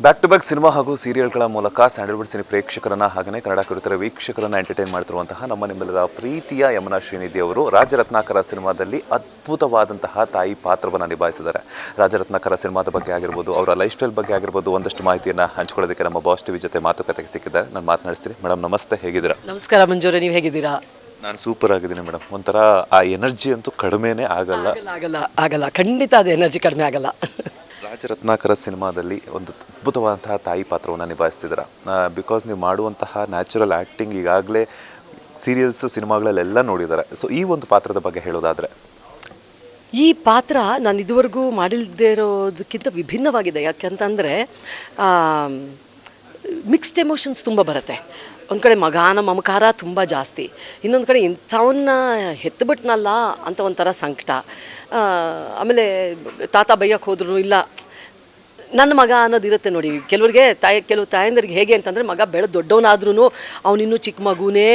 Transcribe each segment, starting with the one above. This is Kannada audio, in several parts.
ಬ್ಯಾಕ್ ಟು ಬ್ಯಾಕ್ ಸಿನಿಮಾ ಹಾಗೂ ಸೀರಿಯಲ್ಗಳ ಮೂಲಕ ಸ್ಯಾಂಡಲ್ವುಡ್ ಸಿನಿ ಪ್ರೇಕ್ಷಕರನ್ನ ಹಾಗೆಯೇ ಕನ್ನಡ ಕಿರುತೆರೆ ವೀಕ್ಷಕರನ್ನ ಎಂಟರ್ಟೈನ್ ಮಾಡ್ತಿರುವಂತಹ ನಿಮ್ಮೆಲ್ಲರ ಪ್ರೀತಿಯ ಯಮುನಾ ಶ್ರೀನಿಧಿ ಅವರು ರಾಜರತ್ನಾಕರ ಸಿನಿಮಾದಲ್ಲಿ ಅದ್ಭುತವಾದಂತಹ ತಾಯಿ ಪಾತ್ರವನ್ನು ನಿಭಾಯಿಸಿದ್ದಾರೆ. ರಾಜರತ್ನಾಕರ ಸಿನಿಮಾದ ಬಗ್ಗೆ ಆಗಿರ್ಬೋದು, ಅವರ ಲೈಫ್ ಸ್ಟೈಲ್ ಬಗ್ಗೆ ಆಗಿರ್ಬೋದು, ಒಂದಷ್ಟು ಮಾಹಿತಿಯನ್ನು ಹಂಚ್ಕೊಳ್ಳೋದಕ್ಕೆ ನಮ್ಮ ಬಾಸ್ ಟಿವಿ ಜೊತೆ ಮಾತುಕತೆಗೆ ಸಿಕ್ಕಿದ್ದಾರೆ. ನಾನು ಮಾತನಾಡಿಸ್ತೀನಿ. ಮೇಡಮ್ ನಮಸ್ತೆ, ಹೇಗಿದ್ದೀರಾ? ನಮಸ್ಕಾರ ಮಂಜೂರ, ನೀವು ಹೇಗಿದ್ದೀರಾ? ನಾನು ಸೂಪರ್ ಆಗಿದ್ದೀನಿ ಮೇಡಮ್. ಒಂಥರ ಆ ಎನರ್ಜಿ ಅಂತೂ ಕಡಿಮೆನೇ ಆಗಲ್ಲ. ಆಗಲ್ಲ ಖಂಡಿತ ಅದು ಎನರ್ಜಿ ಕಡಿಮೆ ಆಗಲ್ಲ. ರಾಜರತ್ನಾಕರ ಸಿನಿಮಾದಲ್ಲಿ ಒಂದು ಅದ್ಭುತವಾದಂತಹ ತಾಯಿ ಪಾತ್ರವನ್ನು ನಿಭಾಯಿಸ್ತಿದ್ದೀರಾ. ಬಿಕಾಸ್ ನೀವು ಮಾಡುವಂತಹ ನ್ಯಾಚುರಲ್ ಆ್ಯಕ್ಟಿಂಗ್ ಈಗಾಗಲೇ ಸೀರಿಯಲ್ಸ್ ಸಿನಿಮಾಗಳಲ್ಲೆಲ್ಲ ನೋಡಿದ್ದಾರೆ. ಸೊ ಈ ಒಂದು ಪಾತ್ರದ ಬಗ್ಗೆ ಹೇಳೋದಾದರೆ, ಈ ಪಾತ್ರ ನಾನು ಇದುವರೆಗೂ ಮಾಡಿಲ್ಲದೆ ಇರೋದಕ್ಕಿಂತ ವಿಭಿನ್ನವಾಗಿದೆ. ಯಾಕೆಂತಂದರೆ ಮಿಕ್ಸ್ಡ್ ಎಮೋಷನ್ಸ್ ತುಂಬ ಬರುತ್ತೆ. ಒಂದು ಕಡೆ ಮಗಾನ ಮಮಕಾರ ತುಂಬ ಜಾಸ್ತಿ, ಇನ್ನೊಂದು ಕಡೆ ಇಂಥವನ್ನ ಹೆತ್ತುಬಿಟ್ನಲ್ಲ ಅಂತ ಒಂಥರ ಸಂಕಟ. ಆಮೇಲೆ ತಾತ ಬೈಯಕ್ಕೆ ಹೋದ್ರು ಇಲ್ಲ ನನ್ನ ಮಗ ಅನ್ನೋದಿರುತ್ತೆ ನೋಡಿ. ಕೆಲವು ತಾಯಂದಿರಿಗೆ ಹೇಗೆ ಅಂತಂದರೆ, ಮಗ ಬೆಳೆದು ದೊಡ್ಡವನಾದ್ರೂ ಅವನಿನ್ನೂ ಚಿಕ್ಕ ಮಗುನೇ,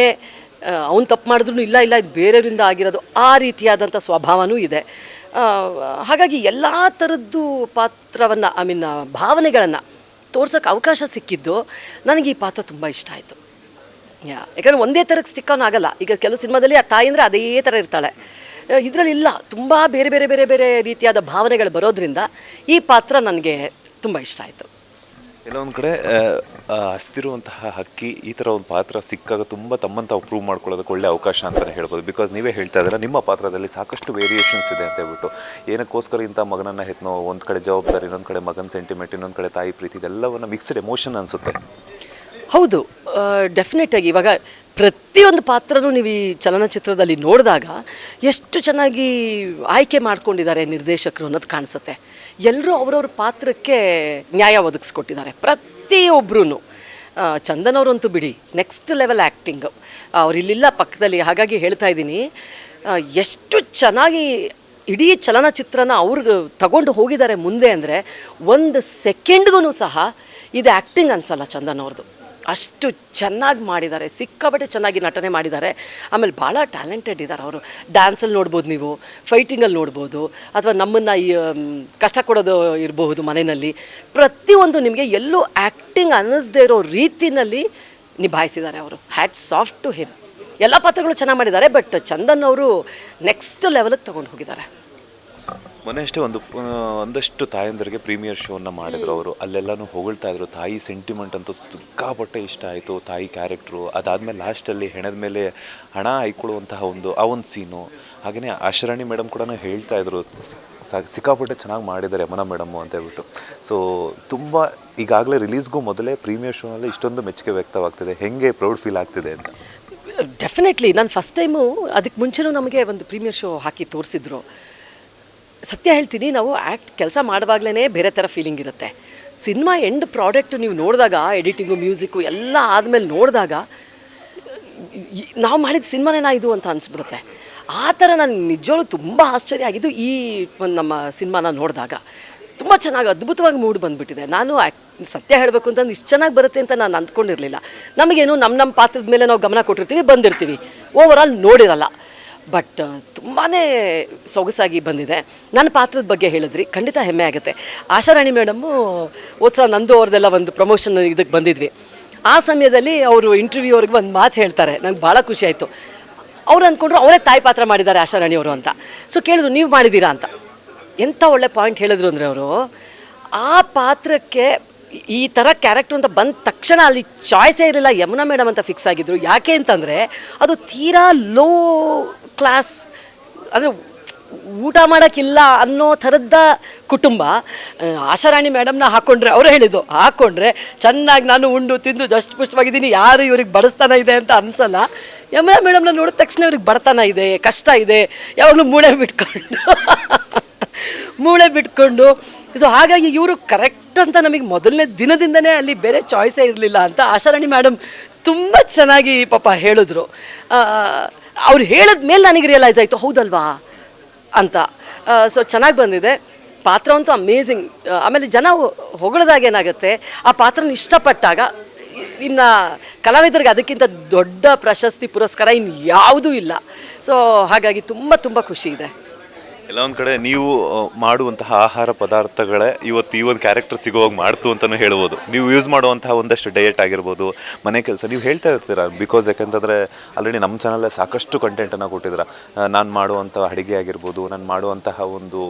ಅವ್ನು ತಪ್ಪು ಮಾಡಿದ್ರು ಇಲ್ಲ ಇದು ಬೇರೆಯವರಿಂದ ಆಗಿರೋದು, ಆ ರೀತಿಯಾದಂಥ ಸ್ವಭಾವನೂ ಇದೆ. ಹಾಗಾಗಿ ಎಲ್ಲ ಥರದ್ದು ಪಾತ್ರವನ್ನು ಭಾವನೆಗಳನ್ನು ತೋರ್ಸೋಕ್ಕೆ ಅವಕಾಶ ಸಿಕ್ಕಿದ್ದು ನನಗೆ ಈ ಪಾತ್ರ ತುಂಬ ಇಷ್ಟ ಆಯಿತು. ಯಾಕಂದರೆ ಒಂದೇ ಥರಕ್ಕೆ ಸ್ಟಿಕ್ ಆನ್ ಆಗಲ್ಲ. ಈಗ ಕೆಲವು ಸಿನಿಮಾದಲ್ಲಿ ಆ ತಾಯಿ ಅಂದರೆ ಅದೇ ಥರ ಇರ್ತಾಳೆ, ಇದರಲ್ಲಿಲ್ಲ. ತುಂಬ ಬೇರೆ ಬೇರೆ ಬೇರೆ ಬೇರೆ ರೀತಿಯಾದ ಭಾವನೆಗಳು ಬರೋದ್ರಿಂದ ಈ ಪಾತ್ರ ನನಗೆ ತುಂಬ ಇಷ್ಟ ಆಯಿತು. ಕೆಲವೊಂದು ಕಡೆ ಹಸ್ತಿರುವಂತಹ ಹಕ್ಕಿ ಈ ಥರ ಒಂದು ಪಾತ್ರ ಸಿಕ್ಕಾಗ ತುಂಬ ತಮ್ಮನ್ನು ತಾವು ಪ್ರೂವ್ ಮಾಡ್ಕೊಳ್ಳೋದಕ್ಕೆ ಒಳ್ಳೆ ಅವಕಾಶ ಅಂತಲೇ ಹೇಳ್ಬೋದು. ಬಿಕಾಸ್ ನೀವೇ ಹೇಳ್ತಾ ಇದ್ದೀರಾ ನಿಮ್ಮ ಪಾತ್ರದಲ್ಲಿ ಸಾಕಷ್ಟು ವೇರಿಯೇಷನ್ಸ್ ಇದೆ ಅಂತ ಹೇಳ್ಬಿಟ್ಟು. ಏನಕ್ಕೋಸ್ಕರ ಇಂಥ ಮಗನನ್ನು ಹೆತ್ನೋ, ಒಂದು ಕಡೆ ಜವಾಬ್ದಾರಿ, ಇನ್ನೊಂದು ಕಡೆ ಮಗನ ಸೆಂಟಿಮೆಂಟ್, ಇನ್ನೊಂದು ಕಡೆ ತಾಯಿ ಪ್ರೀತಿ, ಇದೆಲ್ಲವನ್ನು ಮಿಕ್ಸ್ಡ್ ಎಮೋಷನ್ ಅನಿಸುತ್ತೆ. ಹೌದು, ಡೆಫಿನೆಟಾಗಿ. ಇವಾಗ ಪ್ರತಿಯೊಂದು ಪಾತ್ರನೂ ನೀವು ಈ ಚಲನಚಿತ್ರದಲ್ಲಿ ನೋಡಿದಾಗ ಎಷ್ಟು ಚೆನ್ನಾಗಿ ಆಯ್ಕೆ ಮಾಡ್ಕೊಂಡಿದ್ದಾರೆ ನಿರ್ದೇಶಕರು ಅನ್ನೋದು ಕಾಣಿಸುತ್ತೆ. ಎಲ್ಲರೂ ಅವರವ್ರ ಪಾತ್ರಕ್ಕೆ ನ್ಯಾಯ ಒದಗಿಸ್ಕೊಟ್ಟಿದ್ದಾರೆ ಪ್ರತಿಯೊಬ್ಬರೂ. ಚಂದನ್ ಅವರಂತೂ ಬಿಡಿ, ನೆಕ್ಸ್ಟ್ ಲೆವೆಲ್ ಆ್ಯಕ್ಟಿಂಗು ಅವರಿಲ್ಲಿಲ್ಲ ಪಕ್ಕದಲ್ಲಿ. ಹಾಗಾಗಿ ಹೇಳ್ತಾ ಇದ್ದೀನಿ, ಎಷ್ಟು ಚೆನ್ನಾಗಿ ಇಡೀ ಚಲನಚಿತ್ರನ ಅವ್ರಿಗೆ ತಗೊಂಡು ಹೋಗಿದ್ದಾರೆ ಮುಂದೆ ಅಂದರೆ ಒಂದು ಸೆಕೆಂಡ್ಗೂ ಸಹ ಇದು ಆ್ಯಕ್ಟಿಂಗ್ ಅನಿಸಲ್ಲ ಚಂದನ್ ಅವ್ರದ್ದು. ಅಷ್ಟು ಚೆನ್ನಾಗಿ ಮಾಡಿದ್ದಾರೆ, ಸಿಕ್ಕಾಪಟ್ಟೆ ಚೆನ್ನಾಗಿ ನಟನೆ ಮಾಡಿದ್ದಾರೆ. ಆಮೇಲೆ ಭಾಳ ಟ್ಯಾಲೆಂಟೆಡ್ ಇದ್ದಾರೆ ಅವರು. ಡ್ಯಾನ್ಸಲ್ಲಿ ನೋಡ್ಬೋದು, ನೀವು ಫೈಟಿಂಗಲ್ಲಿ ನೋಡ್ಬೋದು, ಅಥವಾ ನಮ್ಮನ್ನು ಕಷ್ಟ ಕೊಡೋದು ಇರಬಹುದು ಮನೆಯಲ್ಲಿ. ಪ್ರತಿಯೊಂದು ನಿಮಗೆ ಎಲ್ಲೂ ಆ್ಯಕ್ಟಿಂಗ್ ಅನ್ನಿಸ್ದೇ ಇರೋ ರೀತಿಯಲ್ಲಿ ನಿಭಾಯಿಸಿದ್ದಾರೆ ಅವರು. Hats off to him. ಎಲ್ಲ ಪಾತ್ರಗಳು ಚೆನ್ನಾಗಿ ಮಾಡಿದ್ದಾರೆ, ಬಟ್ ಚಂದನ್ ಅವರು ನೆಕ್ಸ್ಟ್ ಲೆವೆಲಿಗೆ ತೊಗೊಂಡು ಹೋಗಿದ್ದಾರೆ. ಮೊನ್ನೆ ಅಷ್ಟೇ ಒಂದಷ್ಟು ತಾಯಂದರಿಗೆ ಪ್ರೀಮಿಯರ್ ಶೋವನ್ನು ಮಾಡಿದ್ರು ಅವರು. ಅಲ್ಲೆಲ್ಲನೂ ಹೊಗಳ್ತಾ ಇದ್ರು. ತಾಯಿ ಸೆಂಟಿಮೆಂಟ್ ಅಂತೂ ಸಿಕ್ಕಾಪಟ್ಟೆ ಇಷ್ಟ ಆಯಿತು, ತಾಯಿ ಕ್ಯಾರೆಕ್ಟ್ರು. ಅದಾದಮೇಲೆ ಲಾಸ್ಟಲ್ಲಿ ಹೆಣದ ಮೇಲೆ ಹಣ ಹಾಯ್ಕೊಳ್ಳುವಂತಹ ಒಂದು ಸೀನು. ಹಾಗೆಯೇ ಆಶಾರಾಣಿ ಮೇಡಮ್ ಕೂಡ ಹೇಳ್ತಾ ಇದ್ರು, ಸಿಕ್ಕಾಪಟ್ಟೆ ಚೆನ್ನಾಗಿ ಮಾಡಿದ್ದಾರೆ ಯಮುನಾ ಮೇಡಮ್ಮು ಅಂತ ಹೇಳ್ಬಿಟ್ಟು. ಸೊ ತುಂಬ ಈಗಾಗಲೇ ರಿಲೀಸ್ಗೂ ಮೊದಲೇ ಪ್ರೀಮಿಯರ್ ಶೋನಲ್ಲಿ ಇಷ್ಟೊಂದು ಮೆಚ್ಚುಗೆ ವ್ಯಕ್ತವಾಗ್ತಿದೆ. ಹೇಗೆ ಪ್ರೌಡ್ ಫೀಲ್ ಆಗ್ತಿದೆ ಅಂತ? ಡೆಫಿನೆಟ್ಲಿ. ನಾನು ಫಸ್ಟ್ ಟೈಮು ಅದಕ್ಕೆ ಮುಂಚೆನೂ ನಮಗೆ ಒಂದು ಪ್ರೀಮಿಯರ್ ಶೋ ಹಾಕಿ ತೋರಿಸಿದ್ರು. ಸತ್ಯ ಹೇಳ್ತೀನಿ, ನಾವು ಕೆಲಸ ಮಾಡುವಾಗಲೇ ಬೇರೆ ಥರ ಫೀಲಿಂಗ್ ಇರುತ್ತೆ. ಸಿನಿಮಾ ಎಂಡ್ ಪ್ರಾಡಕ್ಟು ನೀವು ನೋಡಿದಾಗ, ಎಡಿಟಿಂಗು, ಮ್ಯೂಸಿಕ್ಕು ಎಲ್ಲ ಆದಮೇಲೆ ನೋಡಿದಾಗ ನಾವು ಮಾಡಿದ ಸಿನಿಮಾನೇನಾ ಇದು ಅಂತ ಅನಿಸ್ಬಿಡುತ್ತೆ. ಆ ಥರ ನಾನು ನಿಜವಾಗ್ಲೂ ತುಂಬ ಆಶ್ಚರ್ಯ ಆಗಿದ್ದು ಈ ನಮ್ಮ ಸಿನಿಮಾನ ನೋಡಿದಾಗ. ತುಂಬ ಚೆನ್ನಾಗಿ ಅದ್ಭುತವಾಗಿ ಮೂಡ್ ಬಂದುಬಿಟ್ಟಿದೆ. ನಾನು ಸತ್ಯ ಹೇಳಬೇಕು ಅಂತಂದು ಇಷ್ಟು ಚೆನ್ನಾಗಿ ಬರುತ್ತೆ ಅಂತ ನಾನು ಅಂದ್ಕೊಂಡಿರಲಿಲ್ಲ. ನಮಗೇನು ನಮ್ಮ ಪಾತ್ರದ ಮೇಲೆ ನಾವು ಗಮನ ಕೊಟ್ಟಿರ್ತೀವಿ, ಬಂದಿರ್ತೀವಿ, ಓವರಾಲ್ ನೋಡಿರಲ್ಲ. ಬಟ್ ತುಂಬಾ ಸೊಗಸಾಗಿ ಬಂದಿದೆ. ನನ್ನ ಪಾತ್ರದ ಬಗ್ಗೆ ಹೇಳಿದ್ರಿ, ಖಂಡಿತ ಹೆಮ್ಮೆ ಆಗುತ್ತೆ. ಆಶಾರಾಣಿ ಮೇಡಮ್ಮು ಓದ್ಸಲ ನಂದು ಅವ್ರದ್ದೆಲ್ಲ ಒಂದು ಪ್ರಮೋಷನ್ ಇದಕ್ಕೆ ಬಂದಿದ್ವಿ. ಆ ಸಮಯದಲ್ಲಿ ಅವರು ಇಂಟರ್ವ್ಯೂವ್ರಿಗೆ ಒಂದು ಮಾತು ಹೇಳ್ತಾರೆ, ನಂಗೆ ಭಾಳ ಖುಷಿ ಆಯಿತು. ಅವ್ರು ಅಂದ್ಕೊಂಡ್ರು ಅವರೇ ತಾಯಿ ಪಾತ್ರ ಮಾಡಿದ್ದಾರೆ ಆಶಾರಾಣಿ ಅವರು ಅಂತ. ಸೊ ಕೇಳಿದ್ರು, ನೀವು ಮಾಡಿದ್ದೀರಾ ಅಂತ. ಎಂಥ ಒಳ್ಳೆ ಪಾಯಿಂಟ್ ಹೇಳಿದ್ರು ಅಂದರೆ ಅವರು, ಆ ಪಾತ್ರಕ್ಕೆ ಈ ಥರ ಕ್ಯಾರೆಕ್ಟರ್ ಅಂತ ಬಂದ ತಕ್ಷಣ ಅಲ್ಲಿ ಚಾಯ್ಸೇ ಇರಲಿಲ್ಲ, ಯಮುನಾ ಮೇಡಮ್ ಅಂತ ಫಿಕ್ಸ್ ಆಗಿದ್ರು. ಯಾಕೆ ಅಂತಂದರೆ ಅದು ತೀರಾ ಲೋ ಕ್ಲಾಸ್, ಅಂದರೆ ಊಟ ಮಾಡೋಕ್ಕಿಲ್ಲ ಅನ್ನೋ ಥರದ ಕುಟುಂಬ. ಆಶಾರಾಣಿ ಮೇಡಮ್ನ ಹಾಕ್ಕೊಂಡ್ರೆ, ಅವರು ಹೇಳಿದ್ದು, ಹಾಕ್ಕೊಂಡ್ರೆ ಚೆನ್ನಾಗಿ ನಾನು ಉಂಡು ತಿಂದು ದಷ್ಟು ಪುಷ್ಟವಾಗಿದ್ದೀನಿ, ಯಾರು ಇವ್ರಿಗೆ ಬಡಿಸ್ತಾನ ಇದೆ ಅಂತ ಅನಿಸಲ್ಲ. ಯಮುನಾ ಮೇಡಮ್ನ ನೋಡಿದ ತಕ್ಷಣ ಇವ್ರಿಗೆ ಬಡತನ ಇದೆ, ಕಷ್ಟ ಇದೆ, ಯಾವಾಗಲೂ ಮೂಳೆ ಬಿಟ್ಕೊಂಡು. ಸೊ ಹಾಗಾಗಿ ಇವರು ಕರೆಕ್ಟ್ ಅಂತ ನಮಗೆ ಮೊದಲನೇ ದಿನದಿಂದನೇ ಅಲ್ಲಿ ಬೇರೆ ಚಾಯ್ಸೇ ಇರಲಿಲ್ಲ ಅಂತ ಆಶಾರಾಣಿ ಮೇಡಮ್ ತುಂಬ ಚೆನ್ನಾಗಿ ಪಾಪ ಹೇಳಿದ್ರು. ಅವ್ರು ಹೇಳಿದ ಮೇಲೆ ನನಗೆ ರಿಯಲೈಸ್ ಆಯಿತು, ಹೌದಲ್ವಾ ಅಂತ. ಸೊ ಚೆನ್ನಾಗಿ ಬಂದಿದೆ ಪಾತ್ರ ಅಂತೂ, ಅಮೇಝಿಂಗ್. ಆಮೇಲೆ ಜನ ಹೊಗಳದಾಗ ಏನಾಗುತ್ತೆ, ಆ ಪಾತ್ರನ ಇಷ್ಟಪಟ್ಟಾಗ ಇನ್ನು ಕಲಾವಿದರಿಗೆ ಅದಕ್ಕಿಂತ ದೊಡ್ಡ ಪ್ರಶಸ್ತಿ ಪುರಸ್ಕಾರ ಇನ್ನು ಯಾವುದೂ ಇಲ್ಲ. ಸೊ ಹಾಗಾಗಿ ತುಂಬ ತುಂಬ ಖುಷಿ ಇದೆ. ಎಲ್ಲ ಒಂದು ಕಡೆ ನೀವು ಮಾಡುವಂತಹ ಆಹಾರ ಪದಾರ್ಥಗಳೇ ಇವತ್ತು ಈ ಒಂದು ಕ್ಯಾರೆಕ್ಟರ್ ಸಿಗೋವಾಗ ಮಾಡ್ತು ಅಂತಲೂ ಹೇಳ್ಬೋದು. ನೀವು ಯೂಸ್ ಮಾಡುವಂತಹ ಒಂದಷ್ಟು ಡಯಟ್ ಆಗಿರ್ಬೋದು, ಮನೆ ಕೆಲಸ ನೀವು ಹೇಳ್ತಾ ಇರ್ತೀರ. ಬಿಕಾಸ್ ಯಾಕಂತಂದರೆ ಆಲ್ರೆಡಿ ನಮ್ಮ ಚಾನಲ್ಲೇ ಸಾಕಷ್ಟು ಕಂಟೆಂಟನ್ನು ಕೊಟ್ಟಿದ್ದೀರ. ನಾನು ಮಾಡುವಂಥ ಅಡುಗೆ ಆಗಿರ್ಬೋದು, ನಾನು ಮಾಡುವಂತಹ ಒಂದು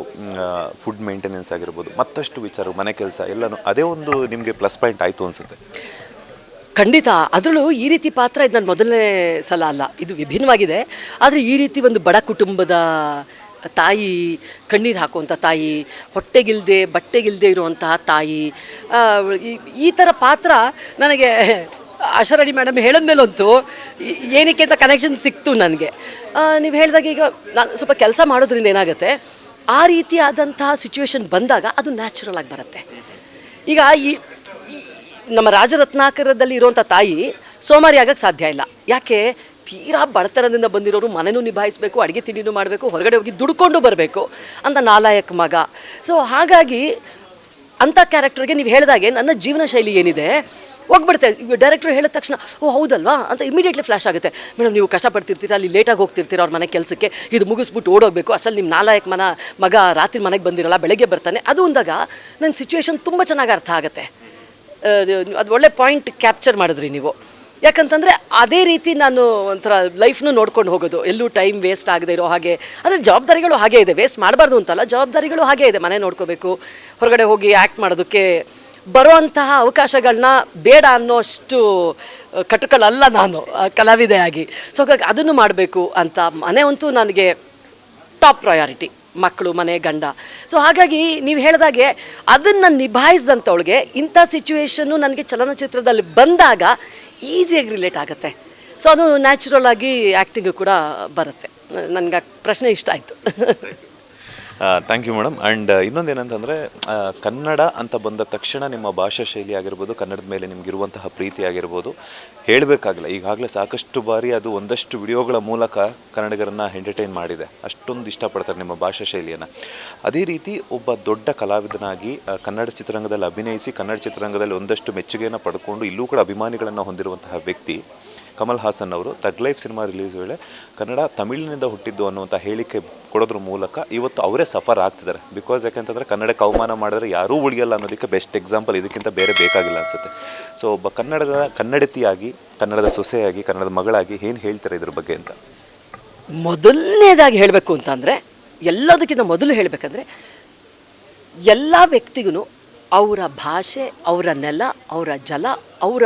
ಫುಡ್ ಮೇಂಟೆನೆನ್ಸ್ ಆಗಿರ್ಬೋದು, ಮತ್ತಷ್ಟು ವಿಚಾರ ಮನೆ ಕೆಲಸ ಎಲ್ಲನೂ ಅದೇ ಒಂದು ನಿಮಗೆ ಪ್ಲಸ್ ಪಾಯಿಂಟ್ ಆಯಿತು ಅನಿಸುತ್ತೆ. ಖಂಡಿತ. ಅದರಲ್ಲೂ ಈ ರೀತಿ ಪಾತ್ರ ಇದು ನನ್ನ ಮೊದಲನೇ ಸಲ ಅಲ್ಲ, ಇದು ವಿಭಿನ್ನವಾಗಿದೆ. ಆದರೆ ಈ ರೀತಿ ಒಂದು ಬಡ ಕುಟುಂಬದ ತಾಯಿ, ಕಣ್ಣೀರು ಹಾಕುವಂಥ ತಾಯಿ, ಹೊಟ್ಟೆಗಿಲ್ಲದೆ ಬಟ್ಟೆಗಿಲ್ಲದೆ ಇರುವಂತಹ ತಾಯಿ, ಈ ಥರ ಪಾತ್ರ ನನಗೆ ಆಶಾರಾಣಿ ಮೇಡಮ್ ಹೇಳಿದ್ಮೇಲಂತೂ ಏನಕ್ಕೆ ಅಂತ ಕನೆಕ್ಷನ್ ಸಿಕ್ತು ನನಗೆ. ನೀವು ಹೇಳಿದಾಗ ಈಗ ನಾನು ಸ್ವಲ್ಪ ಕೆಲಸ ಮಾಡೋದ್ರಿಂದ ಏನಾಗುತ್ತೆ, ಆ ರೀತಿಯಾದಂತಹ ಸಿಚುವೇಶನ್ ಬಂದಾಗ ಅದು ನ್ಯಾಚುರಲ್ ಆಗಿ ಬರುತ್ತೆ. ಈಗ ನಮ್ಮ ರಾಜರತ್ನಾಕರದಲ್ಲಿ ಇರುವಂಥ ತಾಯಿ ಸೋಮಾರಿ ಆಗಕ್ಕೆ ಸಾಧ್ಯ ಇಲ್ಲ. ಯಾಕೆ? ತೀರಾ ಬಡತನದಿಂದ ಬಂದಿರೋರು ಮನೆಯೂ ನಿಭಾಯಿಸಬೇಕು, ಅಡುಗೆ ತಿಂಡಿನೂ ಮಾಡಬೇಕು, ಹೊರಗಡೆ ಹೋಗಿ ದುಡ್ಕೊಂಡು ಬರಬೇಕು ಅಂತ ನಾಲಾಯಕ್ ಮಗ. ಸೊ ಹಾಗಾಗಿ ಅಂಥ ಕ್ಯಾರೆಕ್ಟರ್ಗೆ ನೀವು ಹೇಳಿದಾಗೆ ನನ್ನ ಜೀವನ ಶೈಲಿ ಏನಿದೆ ಹೋಗ್ಬಿಡುತ್ತೆ. ಡೈರೆಕ್ಟ್ರು ಹೇಳಿದ ತಕ್ಷಣ ಓ ಹೌದಲ್ವಾ ಅಂತ ಇಮಿಡಿಯೇಟ್ಲಿ ಫ್ಲ್ಯಾಶ್ ಆಗುತ್ತೆ. ಮೇಡಮ್ ನೀವು ಕಷ್ಟಪಡ್ತಿರ್ತೀರ, ಅಲ್ಲಿ ಲೇಟಾಗಿ ಹೋಗ್ತಿರ್ತೀರ ಅವ್ರ ಮನೆ ಕೆಲಸಕ್ಕೆ, ಇದು ಮುಗಿಸ್ಬಿಟ್ಟು ಓಡೋಗ್ಬೇಕು, ಅಷ್ಟಲ್ಲಿ ನಿಮ್ಮ ನಾಲಾಯಕ್ ಮಗ ರಾತ್ರಿ ಮನೆಗೆ ಬಂದಿರಲ್ಲ, ಬೆಳಗ್ಗೆ ಬರ್ತಾನೆ. ಅದು ಅಂದಾಗ ನನ್ನ ಸಿಚುವೇಶನ್ ತುಂಬ ಚೆನ್ನಾಗಿ ಅರ್ಥ ಆಗುತ್ತೆ. ಅದು ಒಳ್ಳೆ ಪಾಯಿಂಟ್ ಕ್ಯಾಪ್ಚರ್ ಮಾಡಿದ್ರಿ ನೀವು. ಯಾಕಂತಂದರೆ ಅದೇ ರೀತಿ ನಾನು ಒಂಥರ ಲೈಫ್ನು ನೋಡ್ಕೊಂಡು ಹೋಗೋದು, ಎಲ್ಲೂ ಟೈಮ್ ವೇಸ್ಟ್ ಆಗದೆ ಇರೋ ಹಾಗೆ. ಅಂದರೆ ಜವಾಬ್ದಾರಿಗಳು ಹಾಗೇ ಇದೆ, ವೇಸ್ಟ್ ಮಾಡಬಾರ್ದು ಅಂತಲ್ಲ, ಜವಾಬ್ದಾರಿಗಳು ಹಾಗೇ ಇದೆ. ಮನೆ ನೋಡ್ಕೋಬೇಕು, ಹೊರಗಡೆ ಹೋಗಿ ಆ್ಯಕ್ಟ್ ಮಾಡೋದಕ್ಕೆ ಬರೋವಂತಹ ಅವಕಾಶಗಳನ್ನ ಬೇಡ ಅನ್ನೋಷ್ಟು ಕಟುಕಲಲ್ಲ ನಾನು ಕಲಾವಿದೆಯಾಗಿ. ಸೊ ಹಾಗಾಗಿ ಅದನ್ನು ಮಾಡಬೇಕು ಅಂತ ಮನೆ ಅಂತೂ ನನಗೆ ಟಾಪ್ ಪ್ರಯಾರಿಟಿ, ಮಕ್ಕಳು, ಮನೆ, ಗಂಡ. ಸೊ ಹಾಗಾಗಿ ನೀವು ಹೇಳಿದಾಗೆ ಅದನ್ನು ನಿಭಾಯಿಸಿದಂಥವಳಿಗೆ ಇಂಥ ಸಿಚುವೇಶನ್ನು ನನಗೆ ಚಲನಚಿತ್ರದಲ್ಲಿ ಬಂದಾಗ ಈಸಿಯಾಗಿ ರಿಲೇಟ್ ಆಗುತ್ತೆ. ಸೊ ಅದು ನ್ಯಾಚುರಲ್ ಆಗಿ ಆ್ಯಕ್ಟಿಂಗು ಕೂಡ ಬರುತ್ತೆ. ನನಗೆ ಆ ಪ್ರಶ್ನೆ ಇಷ್ಟ ಆಯಿತು. Thank you madam. ಆ್ಯಂಡ್ ಇನ್ನೊಂದು ಏನಂತಂದರೆ, ಕನ್ನಡ ಅಂತ ಬಂದ ತಕ್ಷಣ ನಿಮ್ಮ ಭಾಷಾ ಶೈಲಿ ಆಗಿರ್ಬೋದು, ಕನ್ನಡದ ಮೇಲೆ ನಿಮಗಿರುವಂತಹ ಪ್ರೀತಿ ಆಗಿರ್ಬೋದು ಹೇಳಬೇಕಾಗಿಲ್ಲ. ಈಗಾಗಲೇ ಸಾಕಷ್ಟು ಬಾರಿ ಅದು ಒಂದಷ್ಟು ವಿಡಿಯೋಗಳ ಮೂಲಕ ಕನ್ನಡಿಗರನ್ನು ಎಂಟರ್ಟೈನ್ ಮಾಡಿದೆ. ಅಷ್ಟೊಂದು ಇಷ್ಟಪಡ್ತಾರೆ ನಿಮ್ಮ ಭಾಷಾ ಶೈಲಿಯನ್ನು. ಅದೇ ರೀತಿ ಒಬ್ಬ ದೊಡ್ಡ ಕಲಾವಿದನಾಗಿ ಕನ್ನಡ ಚಿತ್ರರಂಗದಲ್ಲಿ ಅಭಿನಯಿಸಿ ಕನ್ನಡ ಚಿತ್ರರಂಗದಲ್ಲಿ ಒಂದಷ್ಟು ಮೆಚ್ಚುಗೆಯನ್ನು ಪಡ್ಕೊಂಡು ಇಲ್ಲೂ ಕೂಡ ಅಭಿಮಾನಿಗಳನ್ನು ಹೊಂದಿರುವಂತಹ ವ್ಯಕ್ತಿ ಕಮಲ್ ಹಾಸನ್ ಅವರು ತಗ್ ಲೈಫ್ ಸಿನಿಮಾ ರಿಲೀಸ್ ವೇಳೆ ಕನ್ನಡ ತಮಿಳಿನಿಂದ ಹುಟ್ಟಿದ್ದು ಅನ್ನುವಂಥ ಹೇಳಿಕೆ ಕೊಡೋದ್ರ ಮೂಲಕ ಇವತ್ತು ಅವರೇ ಸಫರ್ ಆಗ್ತಿದ್ದಾರೆ. ಬಿಕಾಸ್ ಯಾಕೆಂತಂದರೆ ಕನ್ನಡಕ್ಕೆ ಅವಮಾನ ಮಾಡಿದ್ರೆ ಯಾರೂ ಉಳಿಯಲ್ಲ ಅನ್ನೋದಕ್ಕೆ ಬೆಸ್ಟ್ ಎಕ್ಸಾಂಪಲ್, ಇದಕ್ಕಿಂತ ಬೇರೆ ಬೇಕಾಗಿಲ್ಲ ಅನಿಸುತ್ತೆ. ಸೊ ಒಬ್ಬ ಕನ್ನಡತಿಯಾಗಿ, ಕನ್ನಡದ ಸೊಸೆಯಾಗಿ, ಕನ್ನಡದ ಮಗಳಾಗಿ ಏನು ಹೇಳ್ತಾರೆ ಇದ್ರ ಬಗ್ಗೆ ಅಂತ? ಮೊದಲನೇದಾಗಿ ಹೇಳಬೇಕು ಅಂತಂದರೆ, ಎಲ್ಲದಕ್ಕಿಂತ ಮೊದಲು ಹೇಳಬೇಕಂದ್ರೆ, ಎಲ್ಲ ವ್ಯಕ್ತಿಗೂ ಅವರ ಭಾಷೆ, ಅವರ ನೆಲ, ಅವರ ಜಲ, ಅವರ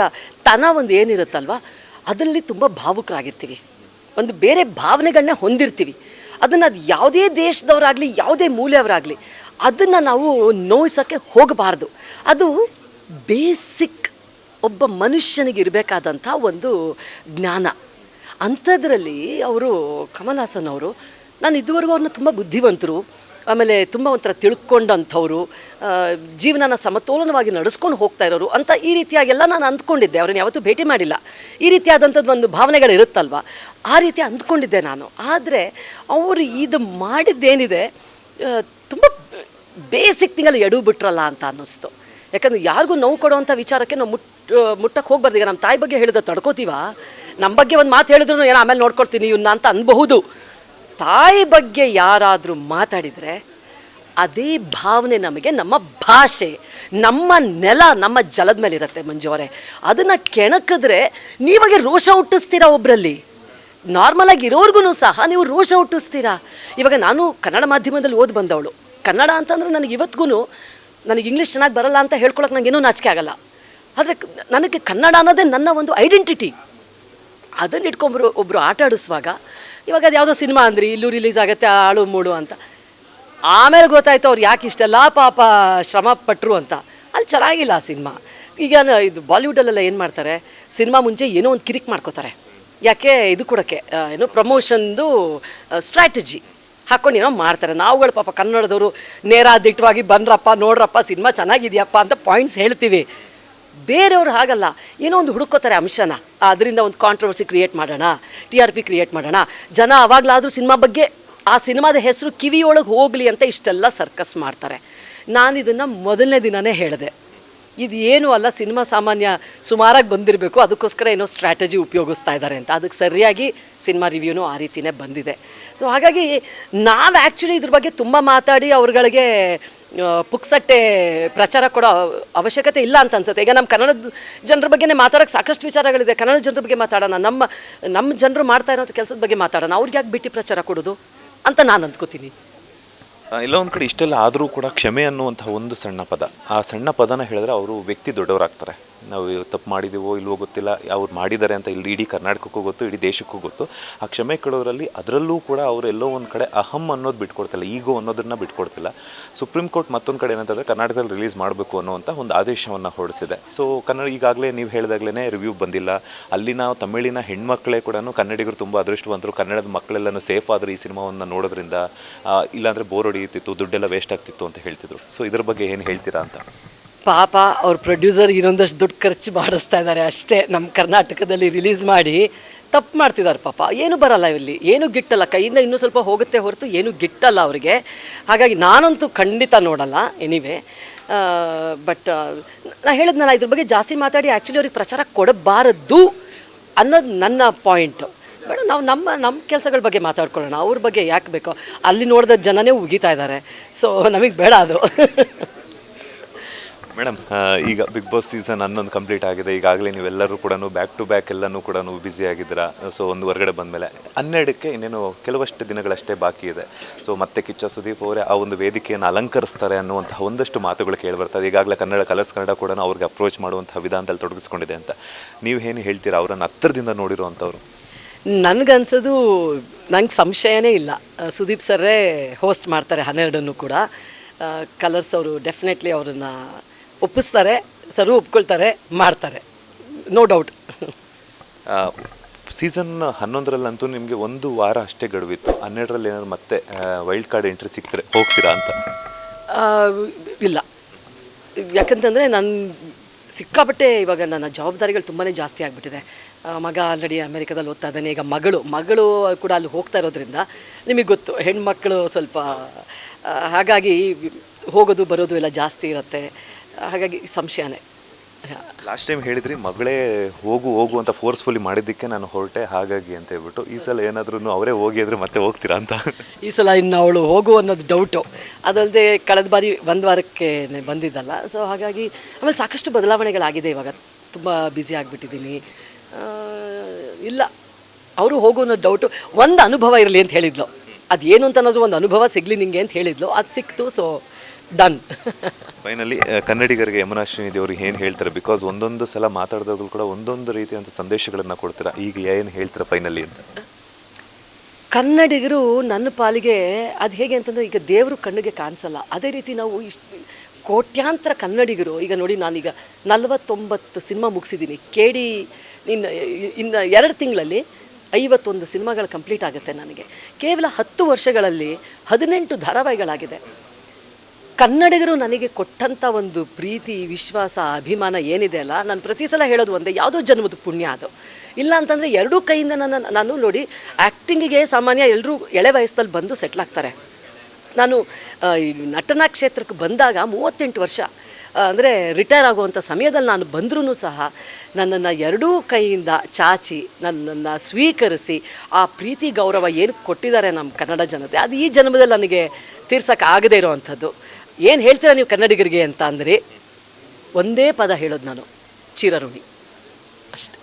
ತನ ಒಂದು ಏನಿರುತ್ತಲ್ವ ಅದರಲ್ಲಿ ತುಂಬ ಭಾವುಕರಾಗಿರ್ತೀವಿ. ಒಂದು ಬೇರೆ ಭಾವನೆಗಳನ್ನ ಹೊಂದಿರ್ತೀವಿ. ಅದನ್ನು ಅದು ಯಾವುದೇ ದೇಶದವರಾಗಲಿ, ಯಾವುದೇ ಮೂಲೆಯವರಾಗಲಿ ಅದನ್ನು ನಾವು ನೋಯಿಸೋಕ್ಕೆ ಹೋಗಬಾರ್ದು. ಅದು ಬೇಸಿಕ್ ಒಬ್ಬ ಮನುಷ್ಯನಿಗೆ ಇರಬೇಕಾದಂಥ ಒಂದು ಜ್ಞಾನ. ಅಂಥದ್ರಲ್ಲಿ ಅವರು ಕಮಲ್ ಹಾಸನ್ ಅವರು, ನಾನು ಇದುವರೆಗೂ ಅವ್ರನ್ನ ತುಂಬ ಬುದ್ಧಿವಂತರು, ಆಮೇಲೆ ತುಂಬ ಒಂಥರ ತಿಳ್ಕೊಂಡಂಥವ್ರು, ಜೀವನನ ಸಮತೋಲನವಾಗಿ ನಡೆಸ್ಕೊಂಡು ಹೋಗ್ತಾ ಇರೋರು ಅಂತ ಈ ರೀತಿಯಾಗೆಲ್ಲ ನಾನು ಅಂದ್ಕೊಂಡಿದ್ದೆ. ಅವ್ರನ್ನ ಯಾವತ್ತೂ ಭೇಟಿ ಮಾಡಿಲ್ಲ. ಈ ರೀತಿಯಾದಂಥದ್ದು ಒಂದು ಭಾವನೆಗಳಿರುತ್ತಲ್ವ, ಆ ರೀತಿ ಅಂದ್ಕೊಂಡಿದ್ದೆ ನಾನು. ಆದರೆ ಅವರು ಇದು ಮಾಡಿದ್ದೇನಿದೆ ತುಂಬ ಬೇಸಿಕ್ ತಿಂಗಳಲ್ಲಿ ಎಡು ಬಿಟ್ರಲ್ಲ ಅಂತ ಅನ್ನಿಸ್ತು. ಯಾಕಂದರೆ ಯಾರಿಗೂ ನೋವು ಕೊಡುವಂಥ ವಿಚಾರಕ್ಕೆ ನಾವು ಮುಟ್ಟಕ್ಕೆ ಹೋಗ್ಬಾರ್ದು. ಈಗ ನಮ್ಮ ತಾಯಿ ಬಗ್ಗೆ ಹೇಳಿದ್ರೆ ತಡ್ಕೋತೀವ, ನಮ್ಮ ಬಗ್ಗೆ ಒಂದು ಮಾತು ಹೇಳಿದ್ರು ಏನೋ ಆಮೇಲೆ ನೋಡ್ಕೊಳ್ತೀನಿ ಇವನ್ನ ಅಂತ ಅನ್ಬಹುದು. ತಾಯಿ ಬಗ್ಗೆ ಯಾರಾದರೂ ಮಾತಾಡಿದರೆ ಅದೇ ಭಾವನೆ ನಮಗೆ ನಮ್ಮ ಭಾಷೆ, ನಮ್ಮ ನೆಲ, ನಮ್ಮ ಜಲದ ಮೇಲೆ ಇರುತ್ತೆ ಮಂಜುವರೆ. ಅದನ್ನು ಕೆಣಕಿದ್ರೆ ನೀವಾಗೆ ರೋಷ ಹುಟ್ಟಿಸ್ತೀರಾ ಒಬ್ಬರಲ್ಲಿ. ನಾರ್ಮಲಾಗಿ ಇರೋರ್ಗೂ ಸಹ ನೀವು ರೋಷ ಹುಟ್ಟಿಸ್ತೀರಾ. ಇವಾಗ ನಾನು ಕನ್ನಡ ಮಾಧ್ಯಮದಲ್ಲಿ ಓದಿ ಬಂದವಳು. ಕನ್ನಡ ಅಂತಂದರೆ ನನಗೆ ಇವತ್ತಿಗೂ, ನನಗೆ ಇಂಗ್ಲೀಷ್ ಚೆನ್ನಾಗಿ ಬರಲ್ಲ ಅಂತ ಹೇಳ್ಕೊಳಕ್ಕೆ ನನಗೇನೂ ನಾಚಿಕೆ ಆಗಲ್ಲ. ಆದರೆ ನನಗೆ ಕನ್ನಡ ಅನ್ನೋದೇ ನನ್ನ ಒಂದು ಐಡೆಂಟಿಟಿ. ಅದನ್ನು ಇಟ್ಕೊಂಬರು ಒಬ್ಬರು ಆಟ ಆಡಿಸುವಾಗ, ಇವಾಗ ಅದು ಯಾವುದೋ ಸಿನಿಮಾ ಅಂದ್ರಿ ಇಲ್ಲೂ ರಿಲೀಸ್ ಆಗುತ್ತೆ ಆಳು ಮೂಡು ಅಂತ, ಆಮೇಲೆ ಗೊತ್ತಾಯ್ತು ಅವ್ರು ಯಾಕೆ ಇಷ್ಟೆಲ್ಲ ಪಾಪ ಶ್ರಮ ಪಟ್ಟರು ಅಂತ. ಅಲ್ಲಿ ಚೆನ್ನಾಗಿಲ್ಲ ಆ ಸಿನಿಮಾ. ಈಗ ಇದು ಬಾಲಿವುಡಲ್ಲೆಲ್ಲ ಏನು ಮಾಡ್ತಾರೆ, ಸಿನಿಮಾ ಮುಂಚೆ ಏನೋ ಒಂದು ಕಿರಿಕ್ ಮಾಡ್ಕೋತಾರೆ. ಯಾಕೆ ಇದು ಕೊಡೋಕ್ಕೆ, ಏನೋ ಪ್ರಮೋಷನ್ದು ಸ್ಟ್ರಾಟಜಿ ಹಾಕ್ಕೊಂಡು ಏನೋ ಮಾಡ್ತಾರೆ. ನಾವುಗಳು ಪಾಪ ಕನ್ನಡದವರು ನೇರ ದಿಟ್ಟವಾಗಿ ಬಂದ್ರಪ್ಪ ನೋಡ್ರಪ್ಪ ಸಿನಿಮಾ ಚೆನ್ನಾಗಿದೆಯಪ್ಪ ಅಂತ ಪಾಯಿಂಟ್ಸ್ ಹೇಳ್ತೀವಿ. ಬೇರೆಯವ್ರು ಹಾಗಲ್ಲ, ಏನೋ ಒಂದು ಹುಡುಕೋತಾರೆ ಅಂಶನ, ಅದರಿಂದ ಒಂದು ಕಾಂಟ್ರವರ್ಸಿ ಕ್ರಿಯೇಟ್ ಮಾಡೋಣ, TRP ಕ್ರಿಯೇಟ್ ಮಾಡೋಣ, ಜನ ಅವಾಗಲಾದರೂ ಸಿನಿಮಾ ಬಗ್ಗೆ, ಆ ಸಿನಿಮಾದ ಹೆಸರು ಕಿವಿಯೊಳಗೆ ಹೋಗಲಿ ಅಂತ ಇಷ್ಟೆಲ್ಲ ಸರ್ಕಸ್ ಮಾಡ್ತಾರೆ. ನಾನು ಇದನ್ನು ಮೊದಲನೇ ದಿನವೇ ಹೇಳಿದೆ, ಇದು ಏನು ಅಲ್ಲ, ಸಿನಿಮಾ ಸಾಮಾನ್ಯ ಸುಮಾರಾಗಿ ಬಂದಿರಬೇಕು, ಅದಕ್ಕೋಸ್ಕರ ಏನೋ ಸ್ಟ್ರಾಟಜಿ ಉಪಯೋಗಿಸ್ತಾ ಇದ್ದಾರೆ ಅಂತ. ಅದಕ್ಕೆ ಸರಿಯಾಗಿ ಸಿನಿಮಾ ರಿವ್ಯೂನು ಆ ರೀತಿಯೇ ಬಂದಿದೆ. ಸೊ ಹಾಗಾಗಿ ನಾವು ಆ್ಯಕ್ಚುಲಿ ಇದ್ರ ಬಗ್ಗೆ ತುಂಬ ಮಾತಾಡಿ ಅವ್ರುಗಳಿಗೆ ಪುಕ್ಸಟ್ಟೆ ಪ್ರಚಾರ ಕೊಡೋ ಅವಶ್ಯಕತೆ ಇಲ್ಲ ಅಂತ ಅನ್ಸುತ್ತೆ. ಈಗ ನಮ್ಮ ಕನ್ನಡದ ಜನರ ಬಗ್ಗೆ ಮಾತಾಡೋಕ್ಕೆ ಸಾಕಷ್ಟು ವಿಚಾರಗಳಿದೆ. ಕನ್ನಡ ಜನರ ಬಗ್ಗೆ ಮಾತಾಡೋಣ, ನಮ್ಮ ಜನರು ಮಾಡ್ತಾ ಇರೋಂಥ ಕೆಲಸದ ಬಗ್ಗೆ ಮಾತಾಡೋಣ, ಅವ್ರಿಗೆ ಯಾಕೆ ಬಿಟ್ಟು ಪ್ರಚಾರ ಕೊಡೋದು ಅಂತ ನಾನು ಅಂದ್ಕೋತೀನಿ. ಇಲ್ಲ ಒಂದು ಕಡೆ ಇಷ್ಟೆಲ್ಲ ಆದರೂ ಕೂಡ ಕ್ಷಮೆ ಅನ್ನುವಂಥ ಒಂದು ಸಣ್ಣ ಪದ, ಆ ಸಣ್ಣ ಪದನ ಹೇಳಿದ್ರೆ ಅವರು ವ್ಯಕ್ತಿ ದೊಡ್ಡವರಾಗ್ತಾರೆ. ನಾವು ತಪ್ಪು ಮಾಡಿದ್ದೀವೋ ಇಲ್ವೋ ಗೊತ್ತಿಲ್ಲ, ಅವ್ರು ಮಾಡಿದ್ದಾರೆ ಅಂತ ಇಲ್ಲಿ ಇಡೀ ಕರ್ನಾಟಕಕ್ಕೂ ಗೊತ್ತು, ಇಡೀ ದೇಶಕ್ಕೂ ಗೊತ್ತು. ಆ ಕ್ಷಮೆ ಕೇಳೋದ್ರಲ್ಲಿ ಅದರಲ್ಲೂ ಕೂಡ ಅವರು ಎಲ್ಲೋ ಒಂದು ಕಡೆ ಅಹಂ ಅನ್ನೋದು ಬಿಟ್ಕೊಡ್ತಿಲ್ಲ, ಈಗೋ ಅನ್ನೋದನ್ನು ಬಿಟ್ಕೊಡ್ತಿಲ್ಲ. ಸುಪ್ರೀಂ ಕೋರ್ಟ್ ಮತ್ತೊಂದು ಕಡೆ ಏನಂತಂದರೆ ಕರ್ನಾಟಕದಲ್ಲಿ ರಿಲೀಸ್ ಮಾಡಬೇಕು ಅನ್ನೋವಂಥ ಒಂದು ಆದೇಶವನ್ನು ಹೊರಡಿಸಿದೆ. ಸೊ ಕನ್ನಡ ಈಗಾಗಲೇ ನೀವು ಹೇಳಿದಾಗಲೇ ರಿವ್ಯೂ ಬಂದಿಲ್ಲ. ಅಲ್ಲಿನ ತಮಿಳಿನ ಹೆಣ್ಮಕ್ಳೇ ಕೂಡ ಕನ್ನಡಿಗರು ತುಂಬ ಅದೃಷ್ಟವಂತರು, ಕನ್ನಡದ ಮಕ್ಕಳೆಲ್ಲನೂ ಸೇಫ್ ಆದರೂ ಈ ಸಿನಿಮಾವನ್ನು ನೋಡೋದ್ರಿಂದ, ಇಲ್ಲಾಂದರೆ ಬೋರ್ ಹೊಡೆಯುತ್ತಿತ್ತು, ದುಡ್ಡೆಲ್ಲ ವೇಸ್ಟ್ ಆಗ್ತಿತ್ತು ಅಂತ ಹೇಳ್ತಿದ್ರು. ಸೊ ಇದ್ರ ಬಗ್ಗೆ ಏನು ಹೇಳ್ತೀರಾ ಅಂತ? ಪಾಪ ಅವ್ರ ಪ್ರೊಡ್ಯೂಸರ್ ಇನ್ನೊಂದಷ್ಟು ದುಡ್ಡು ಖರ್ಚು ಮಾಡಿಸ್ತಾ ಇದ್ದಾರೆ ಅಷ್ಟೇ. ನಮ್ಮ ಕರ್ನಾಟಕದಲ್ಲಿ ರಿಲೀಸ್ ಮಾಡಿ ತಪ್ಪು ಮಾಡ್ತಿದ್ದಾರೆ ಪಾಪ. ಏನು ಬರಲ್ಲ ಇಲ್ಲಿ, ಏನು ಗಿಟ್ಟಲ್ಲ, ಕೈಯಿಂದ ಇನ್ನೂ ಸ್ವಲ್ಪ ಹೋಗುತ್ತೆ ಹೊರತು ಏನು ಗಿಟ್ಟಲ್ಲ ಅವರಿಗೆ. ಹಾಗಾಗಿ ನಾನಂತೂ ಖಂಡಿತ ನೋಡಲ್ಲ ಎನಿವೆ. ಬಟ್ ನಾನು ಹೇಳಿದ್ನಲ್ಲ, ಇದ್ರ ಬಗ್ಗೆ ಜಾಸ್ತಿ ಮಾತಾಡಿ ಆ್ಯಕ್ಚುಲಿ ಅವ್ರಿಗೆ ಪ್ರಚಾರ ಕೊಡಬಾರದು ಅನ್ನೋದು ನನ್ನ ಪಾಯಿಂಟು. ಬೇಡ, ನಾವು ನಮ್ಮ ಕೆಲಸಗಳ ಬಗ್ಗೆ ಮಾತಾಡ್ಕೊಳ್ಳೋಣ, ಅವ್ರ ಬಗ್ಗೆ ಯಾಕೆ ಬೇಕೋ. ಅಲ್ಲಿ ನೋಡಿದ ಜನನೇ ಉಗಿತಾ ಇದ್ದಾರೆ, ಸೊ ನಮಗೆ ಬೇಡ ಅದು. ಮೇಡಮ್, ಈಗ ಬಿಗ್ ಬಾಸ್ ಸೀಸನ್ 11 ಕಂಪ್ಲೀಟ್ ಆಗಿದೆ. ಈಗಾಗಲೇ ನೀವೆಲ್ಲರೂ ಕೂಡ ಬ್ಯಾಕ್ ಟು ಬ್ಯಾಕ್ ಎಲ್ಲನೂ ಕೂಡ ಬ್ಯುಸಿ ಆಗಿದ್ದೀರಾ. ಸೊ ಒಂದು ಹೊರಗಡೆ ಬಂದಮೇಲೆ 12ಕ್ಕೆ ಇನ್ನೇನು ಕೆಲವಷ್ಟು ದಿನಗಳಷ್ಟೇ ಬಾಕಿ ಇದೆ. ಸೊ ಮತ್ತೆ ಕಿಚ್ಚ ಸುದೀಪ್ ಅವರೇ ಆ ಒಂದು ವೇದಿಕೆಯನ್ನು ಅಲಂಕರಿಸ್ತಾರೆ ಅನ್ನುವಂತಹ ಒಂದಷ್ಟು ಮಾತುಗಳು ಕೇಳಿಬರ್ತದೆ. ಈಗಾಗಲೇ ಕಲರ್ಸ್ ಕನ್ನಡ ಕೂಡ ಅವ್ರಿಗೆ ಅಪ್ರೋಚ್ ಮಾಡುವಂಥ ವಿಧಾನದಲ್ಲಿ ತೊಡಗಿಸ್ಕೊಂಡಿದೆ ಅಂತ. ನೀವು ಏನು ಹೇಳ್ತೀರಾ ಅವರನ್ನು ಹತ್ತಿರದಿಂದ ನೋಡಿರುವಂಥವ್ರು? ನನಗನ್ಸೋದು, ನಂಗೆ ಸಂಶಯನೇ ಇಲ್ಲ, ಸುದೀಪ್ ಸರ್ರೇ ಹೋಸ್ಟ್ ಮಾಡ್ತಾರೆ 12 ಕೂಡ. ಕಲರ್ಸ್ ಅವರು ಡೆಫಿನೆಟ್ಲಿ ಅವರನ್ನು ಒಪ್ಪಿಸ್ತಾರೆ, ಸರು ಒಪ್ಕೊಳ್ತಾರೆ, ಮಾಡ್ತಾರೆ, ನೋ ಡೌಟ್. ಸೀಸನ್ 11ರಲ್ಲಂತೂ ನಿಮಗೆ ಒಂದು ವಾರ ಅಷ್ಟೇ ಗಡುವಿತ್ತು. 12ರಲ್ಲಿ ಏನಾದ್ರು ಮತ್ತೆ ವೈಲ್ಡ್ ಕಾರ್ಡ್ ಎಂಟ್ರಿ ಸಿಕ್ತರೆ ಹೋಗ್ತೀರಾ ಅಂತ? ಇಲ್ಲ, ಯಾಕಂತಂದರೆ ನಾನು ಸಿಕ್ಕಾಪಟ್ಟೆ ಇವಾಗ ನನ್ನ ಜವಾಬ್ದಾರಿಗಳು ತುಂಬಾ ಜಾಸ್ತಿ ಆಗಿಬಿಟ್ಟಿದೆ. ಮಗ ಆಲ್ರೆಡಿ ಅಮೆರಿಕದಲ್ಲಿ ಓದ್ತಾ ಇದ್ದಾನೆ. ಈಗ ಮಗಳು ಕೂಡ ಅಲ್ಲಿ ಹೋಗ್ತಾ ಇರೋದ್ರಿಂದ ನಿಮಗೆ ಗೊತ್ತು, ಹೆಣ್ಮಕ್ಳು ಸ್ವಲ್ಪ ಹಾಗಾಗಿ ಹೋಗೋದು ಬರೋದು ಎಲ್ಲ ಜಾಸ್ತಿ ಇರುತ್ತೆ. ಹಾಗಾಗಿ ಸಂಶಯನೇ. ಲಾಸ್ಟ್ ಟೈಮ್ ಹೇಳಿದ್ರಿ ಮಗಳೇ ಹೋಗು ಅಂತ ಫೋರ್ಸ್ಫುಲಿ ಮಾಡಿದ್ದಕ್ಕೆ ನಾನು ಹೊರಟೆ ಹಾಗಾಗಿ ಅಂತ ಹೇಳ್ಬಿಟ್ಟು. ಈ ಸಲ ಏನಾದ್ರೂ ಅವರೇ ಹೋಗಿ ಅಂದರೆ ಮತ್ತೆ ಹೋಗ್ತೀರಾ ಅಂತ? ಈ ಸಲ ಇನ್ನು ಅವಳು ಹೋಗು ಅನ್ನೋದು ಡೌಟು. ಅದಲ್ಲದೆ ಕಳೆದ ಬಾರಿ 1 ವಾರಕ್ಕೆ ಬಂದಿದ್ದಲ್ಲ. ಸೊ ಹಾಗಾಗಿ ಆಮೇಲೆ ಸಾಕಷ್ಟು ಬದಲಾವಣೆಗಳಾಗಿದೆ. ಇವಾಗ ತುಂಬ ಬ್ಯುಸಿ ಆಗಿಬಿಟ್ಟಿದ್ದೀನಿ. ಇಲ್ಲ, ಅವರು ಹೋಗು ಅನ್ನೋದು ಡೌಟು. ಒಂದು ಅನುಭವ ಇರಲಿ ಅಂತ ಹೇಳಿದ್ಲು, ಅದೇನು ಅಂತ ಅನ್ನೋದು ಒಂದು ಅನುಭವ ಸಿಗಲಿ ನಿಮಗೆ ಅಂತ ಹೇಳಿದ್ಲು, ಅದು ಸಿಕ್ತು. So done. ಫೈನಲಿ ಕನ್ನಡಿಗರಿಗೆ ಯಮುನಾ ಶ್ರೀನಿಧಿ ಅವ್ರಿಗೆ ಏನು ಹೇಳ್ತಾರೆ? ಬಿಕಾಸ್ ಒಂದೊಂದು ಸಲ ಮಾತಾಡಿದಾಗಲೂ ಕೂಡ ಒಂದೊಂದು ರೀತಿಯಂಥ ಸಂದೇಶಗಳನ್ನು ಕೊಡ್ತೀರಾ. ಈಗ ಏನು ಹೇಳ್ತೀರಾ ಫೈನಲಿ ಅಂತ? ಕನ್ನಡಿಗರು ನನ್ನ ಪಾಲಿಗೆ ಅದು ಹೇಗೆ ಅಂತಂದರೆ, ಈಗ ದೇವರು ಕಣ್ಣಿಗೆ ಕಾಣಿಸಲ್ಲ, ಅದೇ ರೀತಿ ನಾವು ಕೋಟ್ಯಾಂತರ ಕನ್ನಡಿಗರು. ಈಗ ನೋಡಿ, ನಾನೀಗ 49 ಸಿನಿಮಾ ಮುಗಿಸಿದ್ದೀನಿ. KD ಇನ್ನು 2 ತಿಂಗಳಲ್ಲಿ 51 ಸಿನಿಮಾಗಳು ಕಂಪ್ಲೀಟ್ ಆಗುತ್ತೆ ನನಗೆ. ಕೇವಲ 10 ವರ್ಷಗಳಲ್ಲಿ 18 ಧಾರಾವಾಹಿಗಳಾಗಿದೆ. ಕನ್ನಡಿಗರು ನನಗೆ ಕೊಟ್ಟಂಥ ಒಂದು ಪ್ರೀತಿ, ವಿಶ್ವಾಸ, ಅಭಿಮಾನ ಏನಿದೆ ಅಲ್ಲ, ನಾನು ಪ್ರತಿ ಸಲ ಹೇಳೋದು ಒಂದೇ, ಯಾವುದೋ ಜನ್ಮದ ಪುಣ್ಯ ಅದು. ಇಲ್ಲ ಅಂತಂದರೆ 2 ಕೈಯಿಂದ ನಾನು ನೋಡಿ, ಆ್ಯಕ್ಟಿಂಗಿಗೆ ಸಾಮಾನ್ಯ ಎಲ್ಲರೂ ಎಳೆ ವಯಸ್ಸಲ್ಲಿ ಬಂದು ಸೆಟ್ಲಾಗ್ತಾರೆ. ನಾನು ನಟನಾ ಕ್ಷೇತ್ರಕ್ಕೆ ಬಂದಾಗ 38 ವರ್ಷ, ಅಂದರೆ ರಿಟೈರ್ ಆಗುವಂಥ ಸಮಯದಲ್ಲಿ ನಾನು ಬಂದ್ರೂ ಸಹ ನನ್ನನ್ನು 2 ಕೈಯಿಂದ ಚಾಚಿ ನನ್ನನ್ನು ಸ್ವೀಕರಿಸಿ ಆ ಪ್ರೀತಿ ಗೌರವ ಏನು ಕೊಟ್ಟಿದ್ದಾರೆ ನಮ್ಮ ಕನ್ನಡ ಜನತೆ, ಅದು ಈ ಜನ್ಮದಲ್ಲಿ ನನಗೆ ತೀರ್ಸೋಕ್ಕಾಗದೇ ಇರೋವಂಥದ್ದು. ಏನು ಹೇಳ್ತೀರಾ ನೀವು ಕನ್ನಡಿಗರಿಗೆ ಅಂತ ಅಂದರೆ ಒಂದೇ ಪದ ಹೇಳೋದು ನಾನು, ಚಿರಋಣಿ ಅಷ್ಟೇ.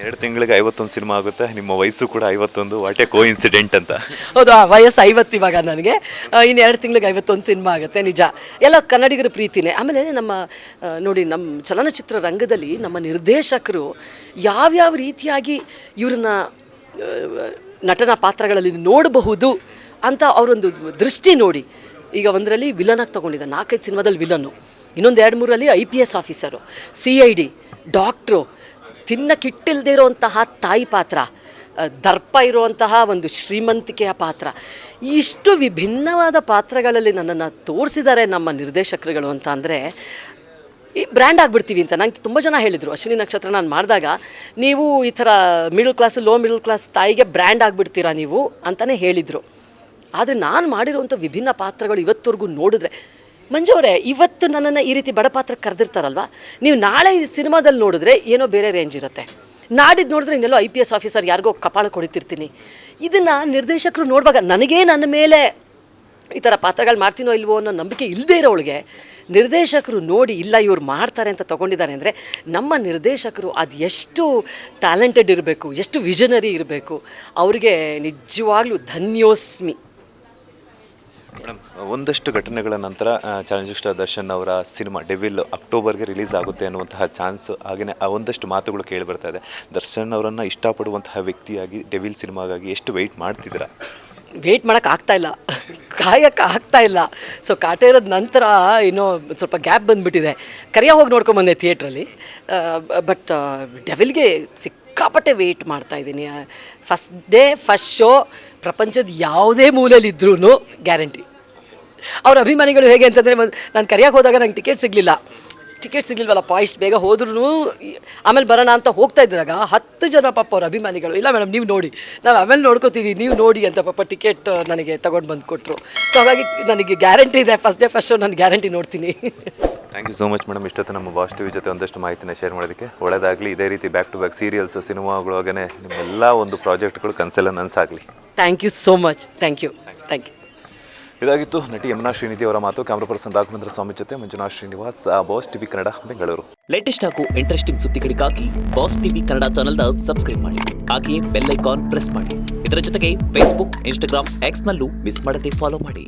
2 ತಿಂಗಳಿಗೆ 51 ಸಿನಿಮಾ ಆಗುತ್ತೆ. ನಿಮ್ಮ ವಯಸ್ಸು ಕೂಡ 51. ವಾಟ್ ಎ ಕೋ ಇನ್ಸಿಡೆಂಟ್ ಅಂತ. ಹೌದು, ವಯಸ್ಸು 50 ಇವಾಗ ನನಗೆ. ಇನ್ನು 2 ತಿಂಗಳಿಗೆ 51 ಸಿನಿಮಾ ಆಗುತ್ತೆ. ನಿಜ, ಎಲ್ಲ ಕನ್ನಡಿಗರ ಪ್ರೀತಿನೇ. ಆಮೇಲೆ ನಮ್ಮ ನೋಡಿ, ನಮ್ಮ ಚಲನಚಿತ್ರ ರಂಗದಲ್ಲಿ ನಮ್ಮ ನಿರ್ದೇಶಕರು ಯಾವ್ಯಾವ ರೀತಿಯಾಗಿ ಇವ್ರನ್ನ ನಟನಾ ಪಾತ್ರಗಳಲ್ಲಿ ನೋಡಬಹುದು ಅಂತ ಅವರೊಂದು ದೃಷ್ಟಿ ನೋಡಿ. ಈಗ ಒಂದರಲ್ಲಿ ವಿಲನಾಗಿ ತೊಗೊಂಡಿದ್ದ, 4-5 ಸಿನಿಮಾದಲ್ಲಿ ವಿಲನ್ನು, ಇನ್ನೊಂದು 2-3ರಲ್ಲಿ IPS ಆಫೀಸರು, CID, ಡಾಕ್ಟ್ರು, ತಿನ್ನಕ್ಕಿಟ್ಟಿಲ್ಲದೆ ಇರೋವಂತಹ ತಾಯಿ ಪಾತ್ರ, ದರ್ಪ ಇರುವಂತಹ ಒಂದು ಶ್ರೀಮಂತಿಕೆಯ ಪಾತ್ರ, ಇಷ್ಟು ವಿಭಿನ್ನವಾದ ಪಾತ್ರಗಳಲ್ಲಿ ನನ್ನನ್ನು ತೋರಿಸಿದ್ದಾರೆ ನಮ್ಮ ನಿರ್ದೇಶಕರುಗಳು ಅಂತ ಅಂದರೆ ಈ ಬ್ರ್ಯಾಂಡ್ ಆಗಿಬಿಡ್ತೀವಿ ಅಂತ. ನಂಗೆ ತುಂಬ ಜನ ಹೇಳಿದರು, ಅಶ್ವಿನಿ ನಕ್ಷತ್ರ ನಾನು ಮಾಡಿದಾಗ, ನೀವು ಈ ಥರ ಲೋ ಮಿಡಲ್ ಕ್ಲಾಸ್ ತಾಯಿಗೆ ಬ್ರ್ಯಾಂಡ್ ಆಗಿಬಿಡ್ತೀರಾ ನೀವು ಅಂತಲೇ ಹೇಳಿದರು. ಆದರೆ ನಾನು ಮಾಡಿರುವಂಥ ವಿಭಿನ್ನ ಪಾತ್ರಗಳು ಇವತ್ತವರೆಗೂ ನೋಡಿದ್ರೆ ಮಂಜು ಅವರೇ, ಇವತ್ತು ನನ್ನನ್ನು ಈ ರೀತಿ ಬಡ ಪಾತ್ರಕ್ಕೆ ಕರೆದಿರ್ತಾರಲ್ವ, ನೀವು ನಾಳೆ ಈ ಸಿನಿಮಾದಲ್ಲಿ ನೋಡಿದ್ರೆ ಏನೋ ಬೇರೆ ರೇಂಜ್ ಇರುತ್ತೆ, ನಾಡಿದ್ದು ನೋಡಿದ್ರೆ ಇನ್ನೆಲ್ಲೋ IPS ಆಫೀಸರ್ ಯಾರಿಗೋ ಕಪಾಳ ಕೊಡಿತಿರ್ತೀನಿ. ಇದನ್ನು ನಿರ್ದೇಶಕರು ನೋಡುವಾಗ ನನಗೇ ನನ್ನ ಮೇಲೆ ಈ ಥರ ಪಾತ್ರಗಳು ಮಾಡ್ತೀನೋ ಇಲ್ವೋ ಅನ್ನೋ ನಂಬಿಕೆ ಇಲ್ಲದೇ ಇರೋಳಿಗೆ ನಿರ್ದೇಶಕರು ನೋಡಿ ಇಲ್ಲ ಇವ್ರು ಮಾಡ್ತಾರೆ ಅಂತ ತೊಗೊಂಡಿದ್ದಾರೆ ಅಂದರೆ ನಮ್ಮ ನಿರ್ದೇಶಕರು ಅದು ಎಷ್ಟು ಟ್ಯಾಲೆಂಟೆಡ್ ಇರಬೇಕು, ಎಷ್ಟು ವಿಷನರಿ ಇರಬೇಕು, ಅವ್ರಿಗೆ ನಿಜವಾಗ್ಲೂ ಧನ್ಯೋಸ್ಮಿ. ಮೇಡಮ್, ಒಂದಷ್ಟು ಘಟನೆಗಳ ನಂತರ ಚಾಲೆಂಜಿಂಗ್ ಸ್ಟಾರ್ ದರ್ಶನ್ ಅವರ ಸಿನಿಮಾ ಡೆವಿಲ್ ಅಕ್ಟೋಬರ್ಗೆ ರಿಲೀಸ್ ಆಗುತ್ತೆ ಅನ್ನುವಂತಹ ಚಾನ್ಸ್, ಹಾಗೆಯೇ ಒಂದಷ್ಟು ಮಾತುಗಳು ಕೇಳಿ ಬರ್ತಾ ಇದೆ. ದರ್ಶನ್ ಅವರನ್ನು ಇಷ್ಟಪಡುವಂತಹ ವ್ಯಕ್ತಿಯಾಗಿ ಡೆವಿಲ್ ಸಿನಿಮಾಗಾಗಿ ಎಷ್ಟು ವೆಯ್ಟ್ ಮಾಡ್ತಿದ್ದೀರಾ? ವೆಯ್ಟ್ ಮಾಡೋಕ್ಕೆ ಆಗ್ತಾಯಿಲ್ಲ, ಕಾಯೋಕ್ಕೆ ಆಗ್ತಾಯಿಲ್ಲ. ಸೊ ಕಾಟೇರದ ನಂತರ ಇನ್ನೂ ಸ್ವಲ್ಪ ಗ್ಯಾಪ್ ಬಂದುಬಿಟ್ಟಿದೆ. ಕರಿಯ ಹೋಗಿ ನೋಡ್ಕೊಂಬಂದೆ ಥಿಯೇಟ್ರಲ್ಲಿ. ಬಟ್ ಡೆವಿಲ್ಗೆ ಸಿಕ್ಕಾಪಟ್ಟೆ ವೆಯ್ಟ್ ಮಾಡ್ತಾಯಿದ್ದೀನಿ. ಫಸ್ಟ್ ಡೇ ಫಸ್ಟ್ ಶೋ ಪ್ರಪಂಚದ ಯಾವುದೇ ಮೂಲೆಯಲ್ಲಿದ್ರೂ ಗ್ಯಾರಂಟಿ. ಅವ್ರ ಅಭಿಮಾನಿಗಳು ಹೇಗೆ ಅಂತಂದರೆ, ನಾನು ಕರಿಯಕ್ಕೆ ಹೋದಾಗ ನಂಗೆ ಟಿಕೆಟ್ ಸಿಗಲಿಲ್ವಲ್ಲಪ್ಪ, ಇಷ್ಟು ಬೇಗ ಹೋದ್ರೂ ಆಮೇಲೆ ಬರೋಣ ಅಂತ ಹೋಗ್ತಾ ಇದ್ದಾಗ 10 ಜನ ಪಾಪ ಅವ್ರ ಅಭಿಮಾನಿಗಳು, ಇಲ್ಲ ಮೇಡಮ್ ನೀವು ನೋಡಿ, ನಾವು ಆಮೇಲೆ ನೋಡ್ಕೋತೀವಿ, ನೀವು ನೋಡಿ ಅಂತ ಪಾಪ ಟಿಕೆಟ್ ನನಗೆ ತೊಗೊಂಡು ಬಂದು ಕೊಟ್ಟರು. ಸೊ ಹಾಗಾಗಿ ನನಗೆ ಗ್ಯಾರಂಟಿ ಇದೆ, ಫಸ್ಟ್ ಡೇ ಫಸ್ಟ್ ಶೋ ನಾನು ಗ್ಯಾರಂಟಿ ನೋಡ್ತೀನಿ. Thank you so much madam, ಇಷ್ಟೊತ್ತು ನಮ್ಮ ಬಾಸ್ ಟಿವಿ ಜೊತೆ ಒಂದಷ್ಟು ಮಾಹಿತಿನ ಶೇರ್ ಮಾಡೋದಕ್ಕೆ. ಒಳ್ಳೆಯದಾಗಲಿ, ಇದೇ ರೀತಿ ಬ್ಯಾಕ್ ಟು ಬ್ಯಾಕ್ ಸೀರಿಯಲ್ಸ್, ಸಿನಿಮಾಗಳೊಳಗೇ ನಿಮ್ಮೆಲ್ಲ ಒಂದು ಪ್ರಾಜೆಕ್ಟ್ಗಳು ಕನಸೆಲ್ಲ ನನಸಾಗಲಿ. Thank you so much. Thank you. ಇದಾಗಿತ್ತು ನಟಿ ಯಮುನಾ ಶ್ರೀನಿಧಿ ಅವರ ಮಾತು. ಕ್ಯಾಮ್ರಾ ಪರ್ಸನ್ ರಾಘವೇಂದ್ರ ಸ್ವಾಮಿ ಜೊತೆ Manjunath Srinivas, boss TV Kannada, Bengaluru. Latest ಹಾಗೂ ಇಂಟ್ರೆಸ್ಟಿಂಗ್ ಸುದ್ದಿಗಳಿಗಾಗಿ ಬಾಸ್ ಟಿವಿ ಕನ್ನಡ ಚಾನೆಲ್ನ ಸಬ್ಸ್ಕ್ರೈಬ್ ಮಾಡಿ, ಹಾಗೆಯೇ ಬೆಲ್ ಐಕಾನ್ ಪ್ರೆಸ್ ಮಾಡಿ. ಇದರ ಜೊತೆಗೆ ಫೇಸ್ಬುಕ್, ಇನ್ಸ್ಟಾಗ್ರಾಮ್, ಎಕ್ಸ್ನಲ್ಲೂ ಮಿಸ್ ಮಾಡದೆ ಫಾಲೋ ಮಾಡಿ.